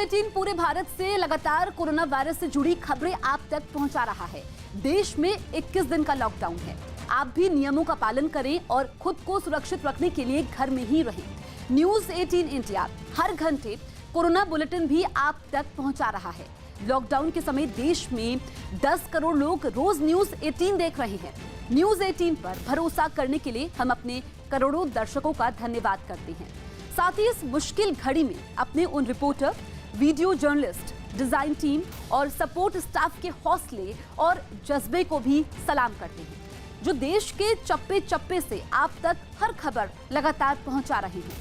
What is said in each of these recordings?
18 पूरे भारत से लगातार कोरोना वायरस से जुड़ी खबरें आप तक पहुंचा रहा है। देश में 21 दिन का लॉकडाउन है। आप भी नियमों का पालन करें और खुद को सुरक्षित रखने के लिए घर में ही रहें। न्यूज 18 इंडिया हर घंटे कोरोना बुलेटिन भी आप तक पहुंचा रहा है। लॉकडाउन के समय देश में 10 करोड़ लोग रोज न्यूज 18 देख रहे हैं। न्यूज 18 पर भरोसा करने के लिए हम अपने करोड़ों दर्शकों का धन्यवाद करते हैं। साथ ही इस मुश्किल घड़ी में अपने उन reporter, video journalist, design team और सपोर्ट स्टाफ के हौसले और जज्बे को भी सलाम करते हैं, जो देश के चप्पे चप्पे से आप तक हर खबर लगातार पहुंचा रहे हैं।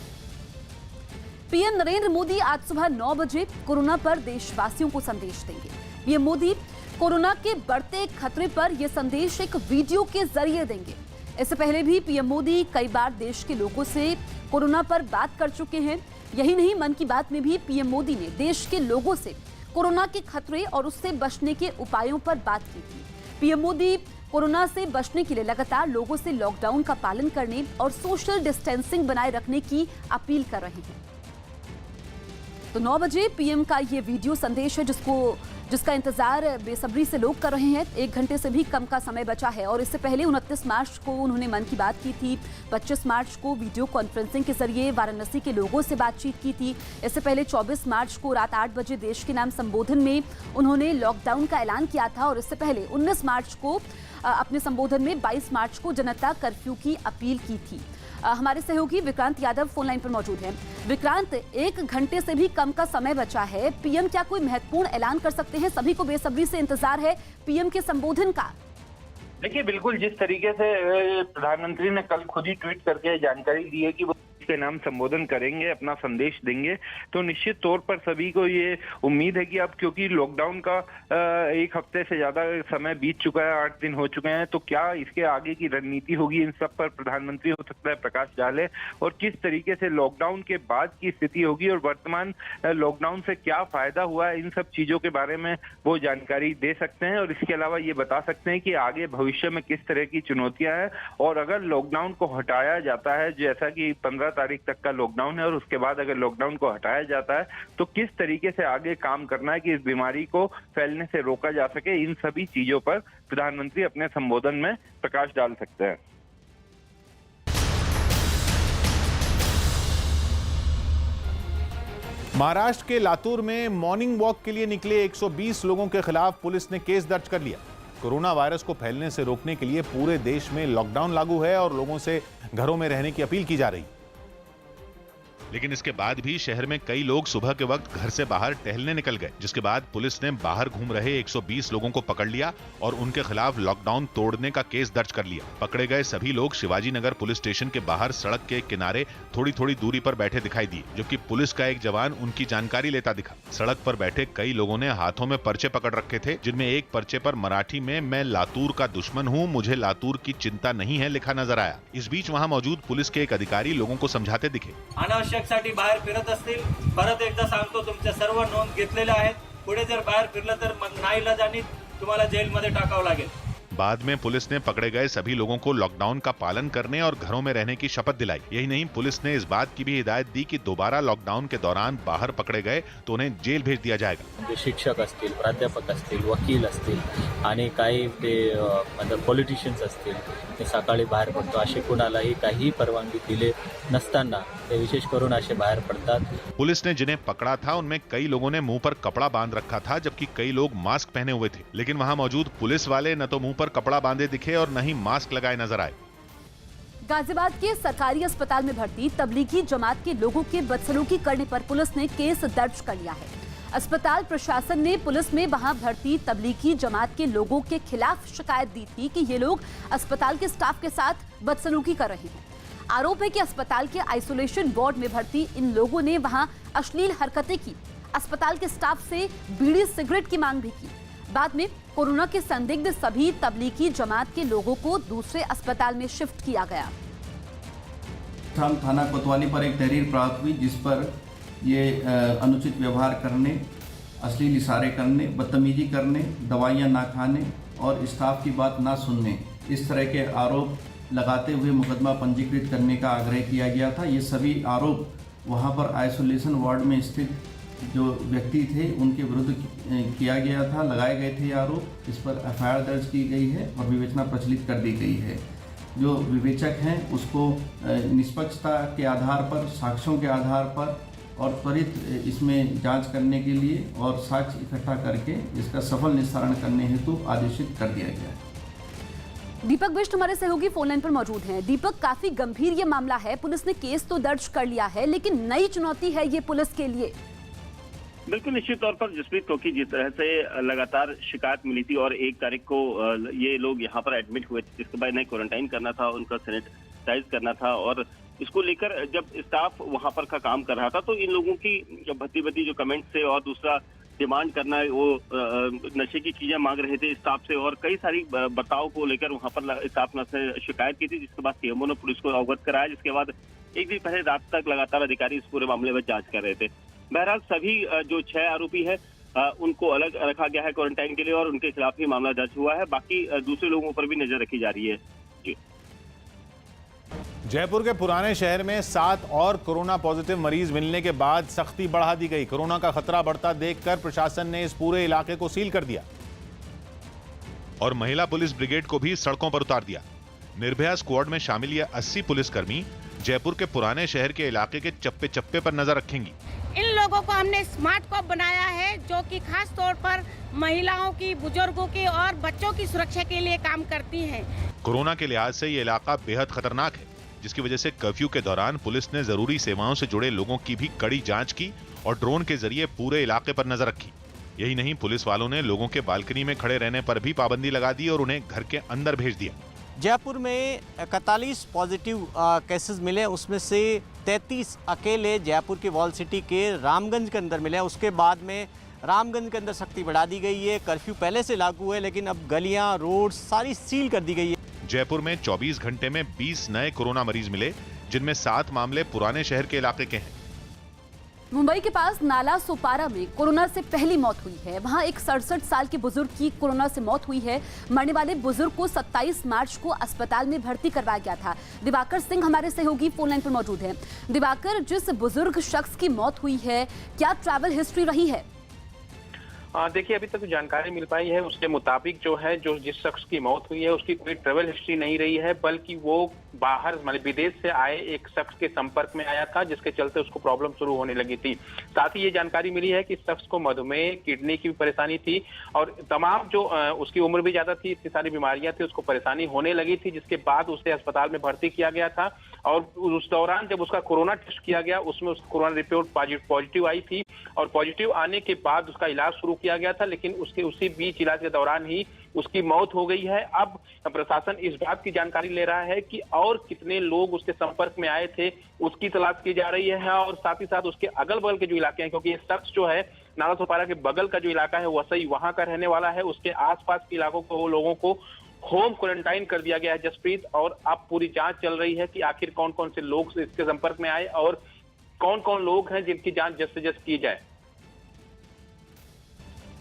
पीएम नरेंद्र मोदी आज सुबह 9 बजे कोरोना पर देशवासियों को संदेश देंगे। पीएम मोदी कोरोना के बढ़ते खतरे पर यह संदेश एक वीडियो के जरिए देंगे। इससे पहले भी पीएम मोदी कई बार देश के लोगों से कोरोना पर बात कर चुके हैं। यही नहीं, मन की बात में भी पीएम मोदी ने देश के लोगों से कोरोना के खतरे और उससे बचने के उपायों पर बात की थी। पीएम मोदी कोरोना से बचने के लिए लगातार लोगों से लॉकडाउन का पालन करने और सोशल डिस्टेंसिंग बनाए रखने की अपील कर रहे हैं। तो 9 बजे पीएम का ये वीडियो संदेश है जिसका इंतजार बेसब्री से लोग कर रहे हैं। 1 घंटे से भी कम का समय बचा है और इससे पहले 29 मार्च को उन्होंने मन की बात की थी। 25 मार्च को वीडियो कॉन्फ्रेंसिंग के जरिए वाराणसी के लोगों से बातचीत की थी। इससे पहले 24 मार्च को रात 8 बजे देश के नाम संबोधन में उन्होंने लॉकडाउन का ऐलान किया था और इससे पहले 19 मार्च को अपने संबोधन में 22 मार्च को जनता कर्फ्यू की अपील की थी। हमारे सहयोगी विक्रांत यादव फोन लाइन पर मौजूद हैं। विक्रांत, 1 घंटे से भी कम का समय बचा है। पीएम क्या कोई महत्वपूर्ण ऐलान कर सकते हैं? सभी को बेसब्री से इंतजार है पीएम के संबोधन का। देखिए, बिल्कुल जिस तरीके से प्रधानमंत्री ने कल खुद ही ट्वीट करके जानकारी दी है कि वो के नाम संबोधन करेंगे, अपना संदेश देंगे, तो निश्चित तौर पर सभी को ये उम्मीद है कि अब क्योंकि लॉकडाउन का 1 हफ्ते से ज्यादा समय बीत चुका है, 8 दिन हो चुके हैं, तो क्या इसके आगे की रणनीति होगी, इन सब पर प्रधानमंत्री हो सकता है प्रकाश डाले और किस तरीके से लॉकडाउन के बाद की स्थिति होगी और वर्तमान लॉकडाउन से क्या फायदा हुआ है, इन सब चीजों के बारे में वो जानकारी दे सकते हैं। और इसके अलावा ये बता सकते हैं कि आगे भविष्य में किस तरह की चुनौतियां हैं और अगर लॉकडाउन को हटाया जाता है, जैसा कि 15 तारीख तक का लॉकडाउन है, और उसके बाद अगर लॉकडाउन को हटाया जाता है तो किस तरीके से आगे काम करना है कि इस बीमारी को फैलने से रोका जा सके, इन सभी चीजों पर प्रधानमंत्री अपने संबोधन में प्रकाश डाल सकते हैं। महाराष्ट्र के लातूर में मॉर्निंग वॉक के लिए निकले 120 लोगों के खिलाफ पुलिस ने केस दर्ज कर लिया। कोरोना वायरस को फैलने से रोकने के लिए पूरे देश में लॉकडाउन लागू है और लोगों से घरों में रहने की अपील की जा रही है। लेकिन इसके बाद भी शहर में कई लोग सुबह के वक्त घर से बाहर टहलने निकल गए, जिसके बाद पुलिस ने बाहर घूम रहे 120 लोगों को पकड़ लिया और उनके खिलाफ लॉकडाउन तोड़ने का केस दर्ज कर लिया। पकड़े गए सभी लोग शिवाजी नगर पुलिस स्टेशन के बाहर सड़क के किनारे थोड़ी थोड़ी दूरी पर बैठे दिखाई दिए, जबकि पुलिस का एक जवान उनकी जानकारी लेता दिखा। सड़क पर बैठे कई लोगों ने हाथों में पर्चे पकड़ रखे थे, जिनमें एक पर्चे पर मराठी में "मैं लातूर का दुश्मन हूँ, मुझे लातूर की चिंता नहीं है" लिखा नजर आया। इस बीच वहाँ मौजूद पुलिस के एक अधिकारी लोगों को समझाते दिखे। साठी बाहेर फिरत असतील, परत एकदा सांगतो, तुमच्या सर्व नोंद घेतलेल्या आहेत। पुढे जर बाहेर फिरलं तर नाईलाजाने तुम्हाला जेलमध्ये टाकावं लागेल। बाद में पुलिस ने पकड़े गए सभी लोगों को लॉकडाउन का पालन करने और घरों में रहने की शपथ दिलाई। यही नहीं, पुलिस ने इस बात की भी हिदायत दी कि दोबारा लॉकडाउन के दौरान बाहर पकड़े गए तो उन्हें जेल भेज दिया जाएगा। शिक्षक असतील, प्राध्यापक असतील, वकील असतील आणि काही ते मतलब पॉलिटिशियन्स असतील, ते सकाळी बाहेर पडतो असे कोणालाही काही परवानगी दिले नसताना ते विशेष करून असे बाहेर पडतात। पुलिस ने जिन्हें पकड़ा था उनमें कई लोगों ने मुंह पर कपड़ा बांध रखा था, जबकि कई लोग मास्क पहने हुए थे। लेकिन वहां मौजूद पुलिस वाले न तो मुंह पर कपड़ा बांधे दिखे और न ही मास्क लगाए नजर आए। गाजियाबाद के सरकारी अस्पताल में भर्ती तबलीगी जमात के लोगों के बदसलूकी करने पर पुलिस ने केस दर्ज कर लिया है। अस्पताल प्रशासन ने पुलिस में वहां भर्ती तबलीगी जमात के लोगों के खिलाफ शिकायत दी थी कि ये लोग अस्पताल के स्टाफ के साथ बदसलूकी कर रहे हैं। आरोप है कि अस्पताल के आइसोलेशन वार्ड में भर्ती इन लोगों ने वहां अश्लील हरकतें की, अस्पताल के स्टाफ से बीड़ी सिगरेट की मांग भी की। बाद में कोरोना के संदिग्ध सभी तबलीगी जमात के लोगों को दूसरे अस्पताल में शिफ्ट किया गया। थाना कोतवाली पर एक तहरीर प्राप्त हुई जिस पर ये अनुचित व्यवहार करने, अश्लील इशारे करने, बदतमीजी करने, दवाइयां ना खाने और स्टाफ की बात ना सुनने, इस तरह के आरोप लगाते हुए मुकदमा पंजीकृत करने का आग्रह किया गया था। ये सभी आरोप वहां पर आइसोलेशन वार्ड में स्थित जो व्यक्ति थे उनके विरुद्ध किया गया था, लगाए गए थे आरोप। इस पर एफआईआर दर्ज की गई है और विवेचना प्रचलित कर दी गई है। जो विवेचक हैं उसको निष्पक्षता के आधार पर, साक्ष्यों के आधार पर और त्वरित इसमें जांच करने के लिए और साक्ष्य इकट्ठा करके इसका सफल निस्तारण करने हेतु आदेशित कर दिया गया है। दीपक बिष्ट हमारे सहयोगी फोन लाइन पर मौजूद हैं। दीपक, काफी गंभीर ये मामला है, पुलिस ने केस तो दर्ज कर लिया है, लेकिन नई चुनौती है ये पुलिस के लिए। बिल्कुल निश्चित तौर पर जसप्रीत, क्योंकि जिस तरह से लगातार शिकायत मिली थी और 1 तारीख को ये लोग यहाँ पर एडमिट हुए थे, जिसके बाद इन्हें क्वारंटाइन करना था, उनका सैनिटाइज करना था और इसको लेकर जब स्टाफ वहाँ पर का काम कर रहा था तो इन लोगों की भद्दी जो कमेंट से और दूसरा डिमांड करना, वो नशे की चीजें मांग रहे थे स्टाफ से और कई सारी बर्ताव को लेकर वहाँ पर स्टाफ ने शिकायत की थी, जिसके बाद सीएमओ ने पुलिस को अवगत कराया, जिसके बाद एक दिन पहले रात तक लगातार अधिकारी इस पूरे मामले में जांच कर रहे थे। बहरहाल सभी जो 6 आरोपी है उनको अलग रखा गया है क्वारंटाइन के लिए और उनके खिलाफ ही मामला दर्ज हुआ है। बाकी दूसरे लोगों पर भी नजर रखी जा रही है। जी। जयपुर के पुराने शहर में 7 और कोरोना पॉजिटिव मरीज मिलने के बाद सख्ती बढ़ा दी गई। कोरोना का खतरा बढ़ता देखकर प्रशासन ने इस पूरे इलाके को सील कर दिया और महिला पुलिस ब्रिगेड को भी सड़कों पर उतार दिया। निर्भया स्क्वाड में शामिल ये 80 पुलिसकर्मी जयपुर के पुराने शहर के इलाके के चप्पे चप्पे पर नजर रखेंगी। इन लोगों को हमने स्मार्ट कॉप बनाया है, जो कि खास तौर पर महिलाओं की, बुजुर्गों की और बच्चों की सुरक्षा के लिए काम करती हैं। कोरोना के लिहाज से ये इलाका बेहद खतरनाक है, जिसकी वजह से कर्फ्यू के दौरान पुलिस ने जरूरी सेवाओं से जुड़े लोगों की भी कड़ी जांच की और ड्रोन के जरिए पूरे इलाके पर नजर रखी। यही नहीं, पुलिस वालों ने लोगों के बालकनी में खड़े रहने पर भी पाबंदी लगा दी और उन्हें घर के अंदर भेज दिया। जयपुर में 41 पॉजिटिव केसेस मिले, उसमें से 33 अकेले जयपुर के वॉल सिटी के रामगंज के अंदर मिले। उसके बाद में रामगंज के अंदर सख्ती बढ़ा दी गई है। कर्फ्यू पहले से लागू है, लेकिन अब गलियां, रोड सारी सील कर दी गई है। जयपुर में 24 घंटे में 20 नए कोरोना मरीज मिले, जिनमें 7 मामले पुराने शहर के इलाके के हैं। मुंबई के पास नाला सोपारा में कोरोना से पहली मौत हुई है। वहां एक 67 साल के बुजुर्ग की कोरोना से मौत हुई है। मरने वाले बुजुर्ग को 27 मार्च को अस्पताल में भर्ती करवाया गया था। दिवाकर सिंह हमारे सहयोगी फोन लाइन पर मौजूद हैं। दिवाकर, जिस बुजुर्ग शख्स की मौत हुई है, क्या ट्रैवल हिस्ट्री रही है? देखिए, अभी तक जानकारी मिल पाई है उसके मुताबिक जो है, जो जिस शख्स की मौत हुई है उसकी कोई ट्रेवल हिस्ट्री नहीं रही है, बल्कि वो बाहर मतलब विदेश से आए एक शख्स के संपर्क में आया था, जिसके चलते उसको प्रॉब्लम शुरू होने लगी थी। साथ ही ये जानकारी मिली है कि इस शख्स को मधुमेह, किडनी की भी परेशानी थी और तमाम जो उसकी उम्र भी ज्यादा थी, इतनी सारी बीमारियां थी, उसको परेशानी होने लगी थी, जिसके बाद उसे अस्पताल में भर्ती किया गया था। और उस दौरान जब उसका कोरोना टेस्ट किया गया, उसमें उसकी कोरोना रिपोर्ट पॉजिटिव आई थी और पॉजिटिव आने के बाद उसका इलाज शुरू किया गया था, लेकिन उसके उसी बीच इलाज के दौरान ही उसकी मौत हो गई है। अब प्रशासन इस बात की जानकारी ले रहा है कि और कितने लोग उसके संपर्क में आए थे, उसकी तलाश की जा रही है और साथ ही साथ उसके अगल बगल के जो इलाके हैं, क्योंकि ये शख्स जो है नाला सोपारा के बगल का जो इलाका है वसई, वहां का रहने वाला है, उसके आसपास के इलाकों को, लोगों को होम क्वारंटाइन कर दिया गया है जसप्रीत। और अब पूरी जांच चल रही है कि आखिर कौन कौन से लोग इसके संपर्क में आए और कौन कौन लोग हैं जिनकी जांच जल्द से जल्द की जाए।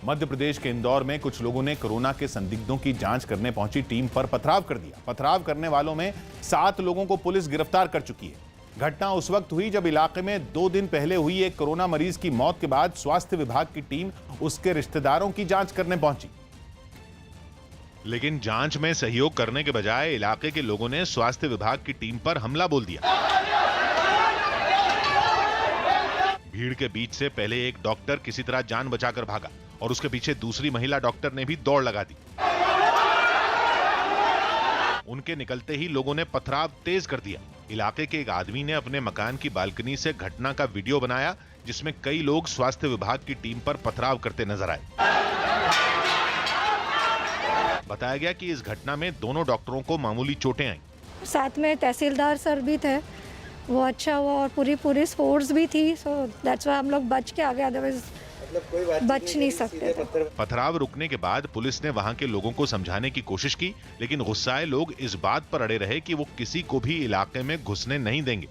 मध्य प्रदेश के इंदौर में कुछ लोगों ने कोरोना के संदिग्धों की जांच करने पहुंची टीम पर पथराव कर दिया। पथराव करने वालों में 7 लोगों को पुलिस गिरफ्तार कर चुकी है। घटना उस वक्त हुई जब इलाके में 2 दिन पहले हुई एक कोरोना मरीज की मौत के बाद स्वास्थ्य विभाग की टीम उसके रिश्तेदारों की जांच करने पहुंची, लेकिन जांच में सहयोग करने के बजाय इलाके के लोगों ने स्वास्थ्य विभाग की टीम पर हमला बोल दिया। भीड़ के बीच से पहले एक डॉक्टर किसी तरह जान बचाकर भागा और उसके पीछे दूसरी महिला डॉक्टर ने भी दौड़ लगा दी। उनके निकलते ही लोगों ने पथराव तेज कर दिया। इलाके के एक आदमी ने अपने मकान की बालकनी से घटना का वीडियो बनाया, जिसमें कई लोग स्वास्थ्य विभाग की टीम पर पथराव करते नजर आए। बताया गया कि इस घटना में दोनों डॉक्टरों को मामूली चोटें आईं। साथ में तहसीलदार सर भी थे, वो अच्छा हुआ और पूरी पुलिस फोर्स भी थी, सो दैट्स व्हाई हम लोग बच के आ गए, अदरवाइज बच नहीं सकते थे। पथराव रुकने के बाद पुलिस ने वहां के लोगों को समझाने की कोशिश की, लेकिन गुस्साए लोग इस बात पर अड़े रहे कि वो किसी को भी इलाके में घुसने नहीं देंगे।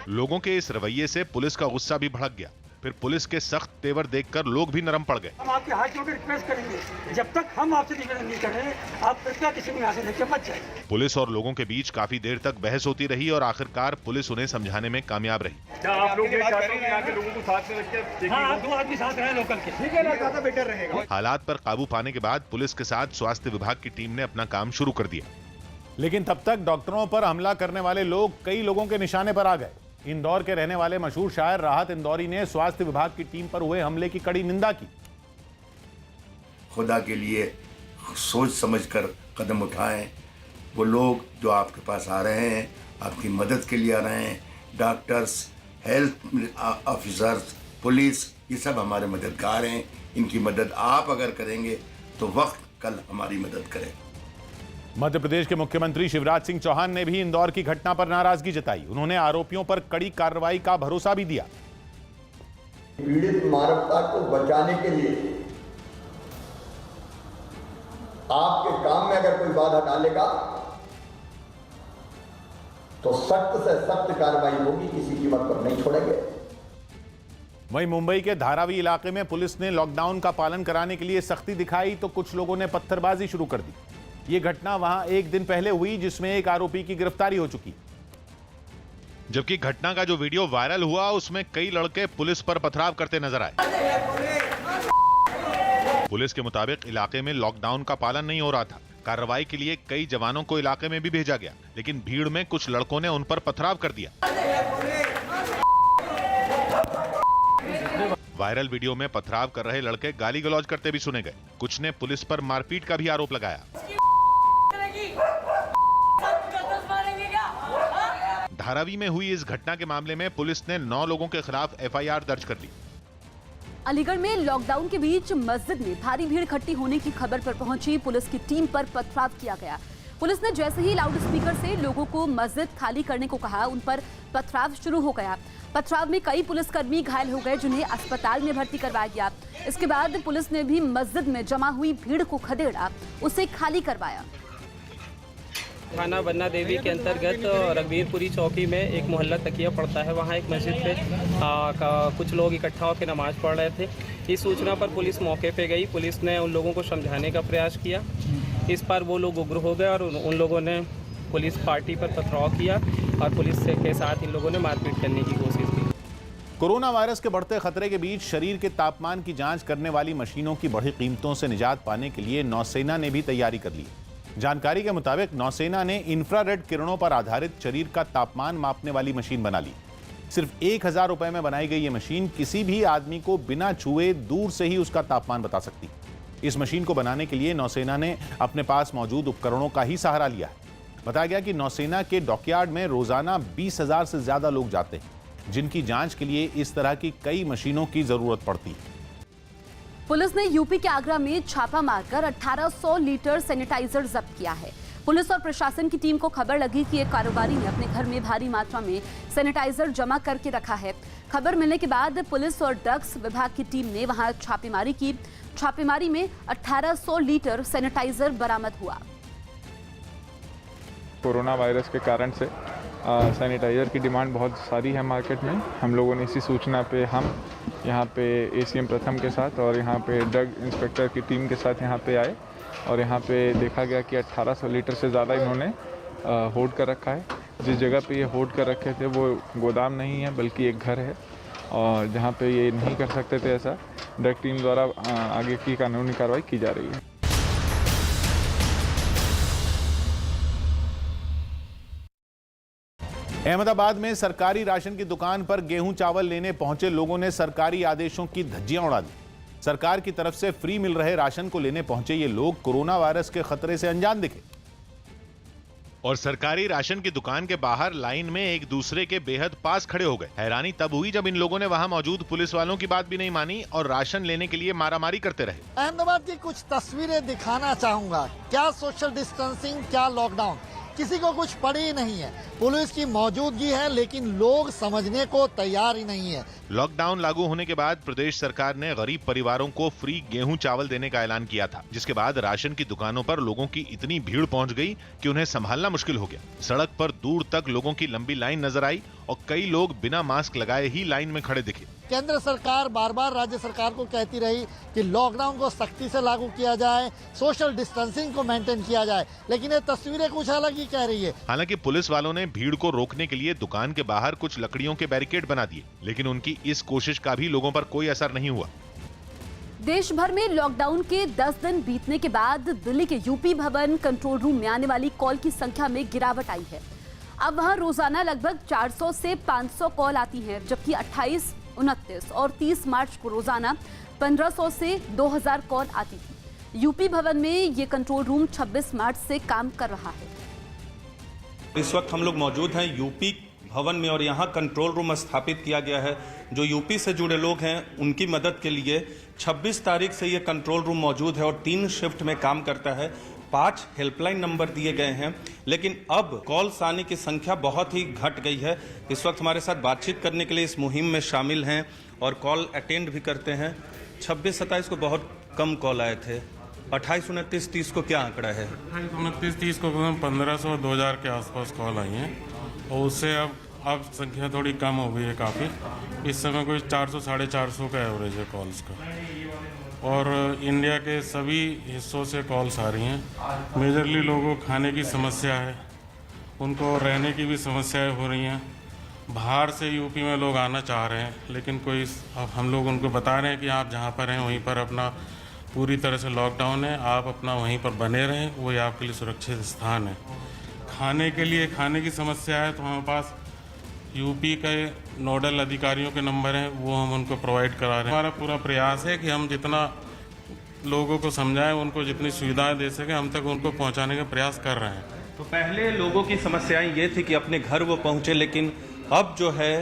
लोगों के इस रवैये से पुलिस का गुस्सा भी भड़क गया। फिर पुलिस के सख्त तेवर देखकर लोग भी नरम पड़ गए। हम आपके हाथ जोड़ कर रिक्वेस्ट करेंगे, जब तक हम आपसे निवेदन नहीं कर रहे, आप कृपया किसी को यहाँ से लेकर मत जाइए। पुलिस और लोगों के बीच काफी देर तक बहस होती रही और आखिरकार पुलिस उन्हें समझाने में कामयाब रही। क्या आप लोग लोगों को साथ में रखते? हाँ, 2 आदमी साथ रहे लोकल के, ठीक है ना, ज्यादा बेटर रहेगा। हालात पर काबू पाने के बाद पुलिस के साथ स्वास्थ्य विभाग की टीम ने अपना काम शुरू कर दिया, लेकिन तब तक डॉक्टरों पर हमला करने वाले लोग कई लोगों के निशाने पर आ गए। इंदौर के रहने वाले मशहूर शायर राहत इंदौरी ने स्वास्थ्य विभाग की टीम पर हुए हमले की कड़ी निंदा की। खुदा के लिए सोच समझकर कदम उठाएं। वो लोग जो आपके पास आ रहे हैं, आपकी मदद के लिए आ रहे हैं, डॉक्टर्स, हेल्थ ऑफिसर्स, पुलिस, ये सब हमारे मददगार हैं। इनकी मदद आप अगर करेंगे तो वक्त कल हमारी मदद करें। मध्य प्रदेश के मुख्यमंत्री शिवराज सिंह चौहान ने भी इंदौर की घटना पर नाराजगी जताई। उन्होंने आरोपियों पर कड़ी कार्रवाई का भरोसा भी दिया। पीड़ित मानवता को बचाने के लिए आपके काम में अगर कोई बाधा डालेगा तो सख्त से सख्त कार्रवाई होगी, किसी कीमत पर नहीं छोड़ेंगे। वहीं मुंबई के धारावी इलाके में पुलिस ने लॉकडाउन का पालन कराने के लिए सख्ती दिखाई तो कुछ लोगों ने पत्थरबाजी शुरू कर दी। ये घटना वहां एक दिन पहले हुई जिसमें एक आरोपी की गिरफ्तारी हो चुकी, जबकि घटना का जो वीडियो वायरल हुआ उसमें कई लड़के पुलिस पर पथराव करते नजर आए। पुलिस के मुताबिक इलाके में लॉकडाउन का पालन नहीं हो रहा था। कार्रवाई के लिए कई जवानों को इलाके में भी भेजा गया, लेकिन भीड़ में कुछ लड़कों ने उन पर पथराव कर दिया। वायरल वीडियो में पथराव कर रहे लड़के गाली गलौज करते भी सुने गए। कुछ ने पुलिस पर मारपीट का भी आरोप लगाया। धारावी में हुई इस घटना के मामले में पुलिस ने 9 लोगों के खिलाफ एफआईआर दर्ज कर ली। अलीगढ़ में लॉकडाउन के बीच मस्जिद में भारी भीड़ इकट्ठी होने की खबर पर पहुंची पुलिस की टीम पर पथराव किया गया। पुलिस ने जैसे ही लाउड स्पीकर से लोगों को मस्जिद खाली करने को कहा, उन पर पथराव शुरू हो गया। पथराव में कई पुलिसकर्मी घायल हो गए, जिन्हें अस्पताल में भर्ती करवाया गया। इसके बाद पुलिस ने भी मस्जिद में जमा हुई भीड़ को खदेड़ा, उसे खाली करवाया। थाना बन्ना देवी के अंतर्गत रघबीरपुरी चौकी में एक मोहल्ला तकिया पड़ता है, वहाँ एक मस्जिद पे कुछ लोग इकट्ठा होकर नमाज पढ़ रहे थे। इस सूचना पर पुलिस मौके पे गई। पुलिस ने उन लोगों को समझाने का प्रयास किया। इस पर वो लोग उग्र हो गए और उन लोगों ने पुलिस पार्टी पर पथराव किया और पुलिस के साथ इन लोगों ने मारपीट करने की कोशिश की। कोरोना वायरस के बढ़ते खतरे के बीच शरीर के तापमान की जांच करने वाली मशीनों की बढ़ी कीमतों से निजात पाने के लिए नौसेना ने भी तैयारी कर ली। जानकारी के मुताबिक नौसेना ने इंफ्रारेड किरणों पर आधारित शरीर का तापमान मापने वाली मशीन बना ली। सिर्फ 1000 रुपए में बनाई गई ये मशीन किसी भी आदमी को बिना छुए दूर से ही उसका तापमान बता सकती। इस मशीन को बनाने के लिए नौसेना ने अपने पास मौजूद उपकरणों का ही सहारा लिया है। बताया गया कि नौसेना के डॉकयार्ड में रोजाना 20,000 से ज्यादा लोग जाते हैं, जिनकी जांच के लिए इस तरह की कई मशीनों की जरूरत पड़ती है। पुलिस ने यूपी के आगरा में छापा मारकर 1800 लीटर सैनिटाइजर जब्त किया है। पुलिस और प्रशासन की टीम को खबर लगी कि एक कारोबारी ने अपने घर में भारी मात्रा में सैनिटाइजर जमा करके रखा है। खबर मिलने के बाद पुलिस और ड्रग्स विभाग की टीम ने वहां छापेमारी की। छापेमारी में 1800 लीटर सैनिटाइजर बरामद हुआ। कोरोना वायरस के कारण से सैनिटाइज़र की डिमांड बहुत सारी है मार्केट में। हम लोगों ने इसी सूचना पे हम यहाँ पे एसीएम प्रथम के साथ और यहाँ पे ड्रग इंस्पेक्टर की टीम के साथ यहाँ पे आए और यहाँ पे देखा गया कि 1800 लीटर से ज़्यादा इन्होंने होल्ड कर रखा है। जिस जगह पे ये होल्ड कर रखे थे वो गोदाम नहीं है बल्कि एक घर है और जहाँ पे ये नहीं कर सकते थे ऐसा, ड्रग टीम द्वारा आगे की कानूनी कार्रवाई की जा रही है। अहमदाबाद में सरकारी राशन की दुकान पर गेहूं चावल लेने पहुंचे लोगों ने सरकारी आदेशों की धज्जियां उड़ा दी। सरकार की तरफ से फ्री मिल रहे राशन को लेने पहुंचे ये लोग कोरोना वायरस के खतरे से अनजान दिखे और सरकारी राशन की दुकान के बाहर लाइन में एक दूसरे के बेहद पास खड़े हो गए। हैरानी तब हुई जब इन लोगों ने वहां मौजूद पुलिस वालों की बात भी नहीं मानी और राशन लेने के लिए मारामारी करते रहे। अहमदाबाद की कुछ तस्वीरें दिखाना चाहूंगा। क्या सोशल डिस्टेंसिंग, क्या लॉकडाउन, किसी को कुछ पड़ी ही नहीं है। पुलिस की मौजूदगी है लेकिन लोग समझने को तैयार ही नहीं है। लॉकडाउन लागू होने के बाद प्रदेश सरकार ने गरीब परिवारों को फ्री गेहूं चावल देने का ऐलान किया था, जिसके बाद राशन की दुकानों पर लोगों की इतनी भीड़ पहुंच गई कि उन्हें संभालना मुश्किल हो गया। सड़क पर दूर तक लोगों की लंबी लाइन नजर आई और कई लोग बिना मास्क लगाए ही लाइन में खड़े दिखे। केंद्र सरकार बार बार राज्य सरकार को कहती रही कि लॉकडाउन को सख्ती से लागू किया जाए, सोशल डिस्टेंसिंग को मेंटेन किया जाए, लेकिन ये तस्वीरें कुछ अलग ही कह रही है। हालांकि पुलिस वालों ने भीड़ को रोकने के लिए दुकान के बाहर कुछ लकड़ियों के बैरिकेड बना दिए, लेकिन उनकी इस कोशिश का भी लोगों पर कोई असर नहीं हुआ। देश भर में लॉकडाउन के 10 दिन बीतने के बाद दिल्ली के यूपी भवन कंट्रोल रूम में आने वाली कॉल की संख्या में गिरावट आई है। अब वहां रोजाना लगभग 400 से 500 कॉल आती हैं, जबकि 28, 29 और 30 मार्च को रोजाना 1500 से 2000 कॉल आती थी। यूपी भवन में ये कंट्रोल रूम 26 मार्च से काम कर रहा है। इस वक्त हम लोग मौजूद हैं यूपी भवन में और यहाँ कंट्रोल रूम स्थापित किया गया है। जो यूपी से जुड़े लोग हैं उनकी मदद के लिए 26 तारीख से ये कंट्रोल रूम मौजूद है और 3 शिफ्ट में काम करता है। 5 हेल्पलाइन नंबर दिए गए हैं, लेकिन अब कॉल्स आने की संख्या बहुत ही घट गई है। इस वक्त हमारे साथ बातचीत करने के लिए इस मुहिम में शामिल हैं और कॉल अटेंड भी करते हैं। 26-27 को बहुत कम कॉल आए थे। 28, 29, 30 को क्या आंकड़ा है? 28, 29, 30 को 1500, 2000 के आसपास कॉल आई हैं और उससे अब संख्या थोड़ी कम हो गई है काफ़ी। इस समय कोई 400, 450 का एवरेज है कॉल्स का और इंडिया के सभी हिस्सों से कॉल्स आ रही हैं। मेजरली लोगों को खाने की समस्या है, उनको रहने की भी समस्याएं हो रही हैं। बाहर से यूपी में लोग आना चाह रहे हैं, लेकिन कोई अब हम लोग उनको बता रहे हैं कि आप जहाँ पर हैं वहीं पर अपना पूरी तरह से लॉकडाउन है, आप अपना वहीं पर बने रहें, वही आपके लिए सुरक्षित स्थान है। खाने के लिए खाने की समस्या है तो हमारे पास यूपी के नोडल अधिकारियों के नंबर हैं, वो हम उनको प्रोवाइड करा रहे हैं। हमारा पूरा प्रयास है कि हम जितना लोगों को समझाएं, उनको जितनी सुविधाएं दे सकें, हम तक उनको पहुंचाने का प्रयास कर रहे हैं। तो पहले लोगों की समस्याएं ये थी कि अपने घर वो पहुंचे, लेकिन अब जो है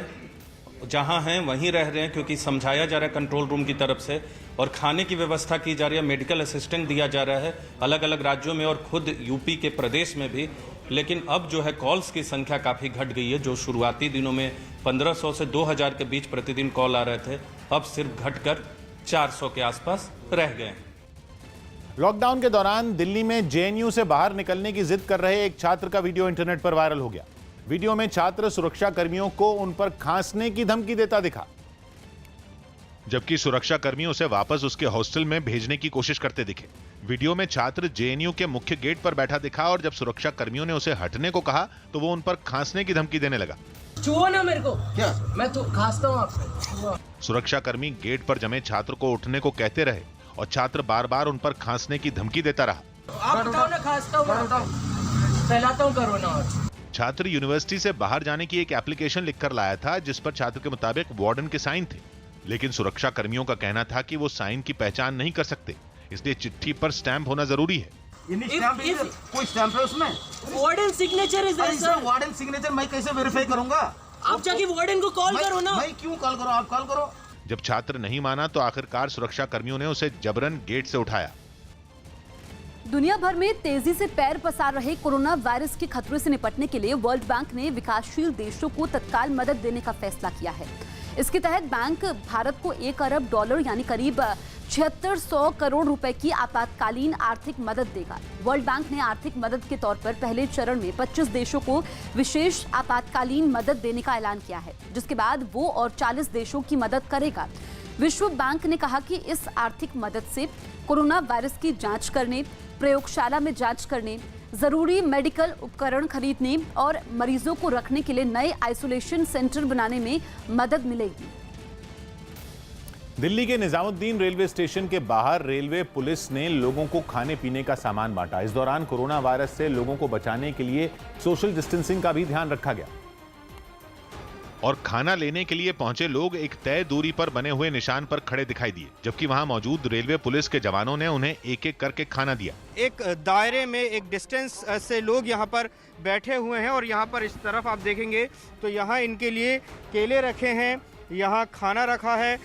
जहां हैं वहीं रह रहे हैं, क्योंकि समझाया जा रहा है कंट्रोल रूम की तरफ से और खाने की व्यवस्था की जा रही है, मेडिकल असिस्टेंट दिया जा रहा है अलग अलग राज्यों में और खुद यूपी के प्रदेश में भी। लेकिन अब जो है कॉल्स की संख्या काफ़ी घट गई है। जो शुरुआती दिनों में 1500 से 2000 के बीच प्रतिदिन कॉल आ रहे थे, अब सिर्फ घटकर 400 के आसपास रह गए। लॉकडाउन के दौरान दिल्ली में जेएनयू से बाहर निकलने की जिद कर रहे एक छात्र का वीडियो इंटरनेट पर वायरल हो गया। वीडियो में छात्र सुरक्षा कर्मियों को उन पर खांसने की धमकी देता दिखा, जबकि सुरक्षा कर्मी उसे वापस उसके हॉस्टल में भेजने की कोशिश करते दिखे। वीडियो में छात्र जेएनयू के मुख्य गेट पर बैठा दिखा और जब सुरक्षा कर्मियों ने उसे हटने को कहा तो वो उन पर खांसने की धमकी देने लगा। छुओ ना मेरे को, क्या मैं तो खांसता हूं आपसे। सुरक्षा कर्मी गेट पर जमे छात्र को उठने को कहते रहे और छात्र बार बार उन पर खांसने की धमकी देता रहा। आप बताओ ना, खांसता हूं, फैलाता हूं कोरोना। छात्र यूनिवर्सिटी से बाहर जाने की एक एप्लीकेशन लिखकर लाया था जिस पर छात्र के मुताबिक वार्डन के साइन थे, लेकिन सुरक्षा कर्मियों का कहना था कि वो साइन की पहचान नहीं कर सकते, इसलिए चिट्ठी पर स्टैंप होना जरूरी है। कोई स्टैंप है उसमें? वार्डन सिग्नेचर है सर। वार्डन सिग्नेचर मैं कैसे वेरीफाई करूंगा? आप जाके वार्डन को कॉल करो ना। मैं क्यों कॉल करो? आप कॉल करो। जब छात्र नहीं माना तो आखिरकार सुरक्षा कर्मियों ने उसे जबरन गेट से उठाया। दुनिया भर में तेजी से पैर पसार रहे कोरोना वायरस के खतरे से निपटने के लिए वर्ल्ड बैंक ने विकासशील देशों को तत्काल मदद देने का फैसला किया है। इसके तहत बैंक भारत को $1 अरब यानी करीब 7600 करोड़ रुपए की आपातकालीन आर्थिक मदद देगा। वर्ल्ड बैंक ने आर्थिक मदद के तौर पर पहले चरण में 25 देशों को विशेष आपातकालीन मदद देने का ऐलान किया है, जिसके बाद वो और 40 देशों की मदद करेगा। विश्व बैंक ने कहा कि इस आर्थिक मदद से कोरोना वायरस की जांच करने, प्रयोगशाला में जांच करने, जरूरी मेडिकल उपकरण खरीदने और मरीजों को रखने के लिए नए आइसोलेशन सेंटर बनाने में मदद मिलेगी। दिल्ली के निजामुद्दीन रेलवे स्टेशन के बाहर रेलवे पुलिस ने लोगों को खाने पीने का सामान बांटा। इस दौरान कोरोना वायरस से लोगों को बचाने के लिए सोशल डिस्टेंसिंग का भी ध्यान रखा गया और खाना लेने के लिए पहुंचे लोग एक तय दूरी पर बने हुए निशान पर खड़े दिखाई दिए, जबकि वहां मौजूद रेलवे पुलिस के जवानों ने उन्हें एक एक करके खाना दिया। एक दायरे में एक डिस्टेंस से लोग यहाँ पर बैठे हुए हैं और यहाँ पर इस तरफ आप देखेंगे तो यहाँ इनके लिए केले रखे हैं, यहाँ खाना रखा है।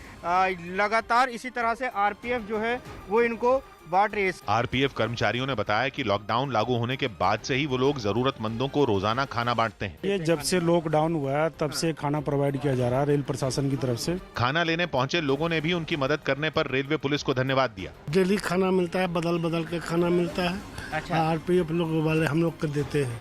लगातार इसी तरह से आरपीएफ जो है वो इनको बांट रही है। आरपीएफ कर्मचारियों ने बताया कि लॉकडाउन लागू होने के बाद से ही वो लोग जरूरतमंदों को रोजाना खाना बांटते हैं। ये जब से लॉकडाउन हुआ है तब से खाना प्रोवाइड किया जा रहा है रेल प्रशासन की तरफ से। खाना लेने पहुंचे लोगों ने भी उनकी मदद करने पर रेलवे पुलिस को धन्यवाद दिया। डेली खाना मिलता है, बदल बदल के खाना मिलता है। अच्छा। आरपीएफ लोग वाले हम लोग को देते हैं।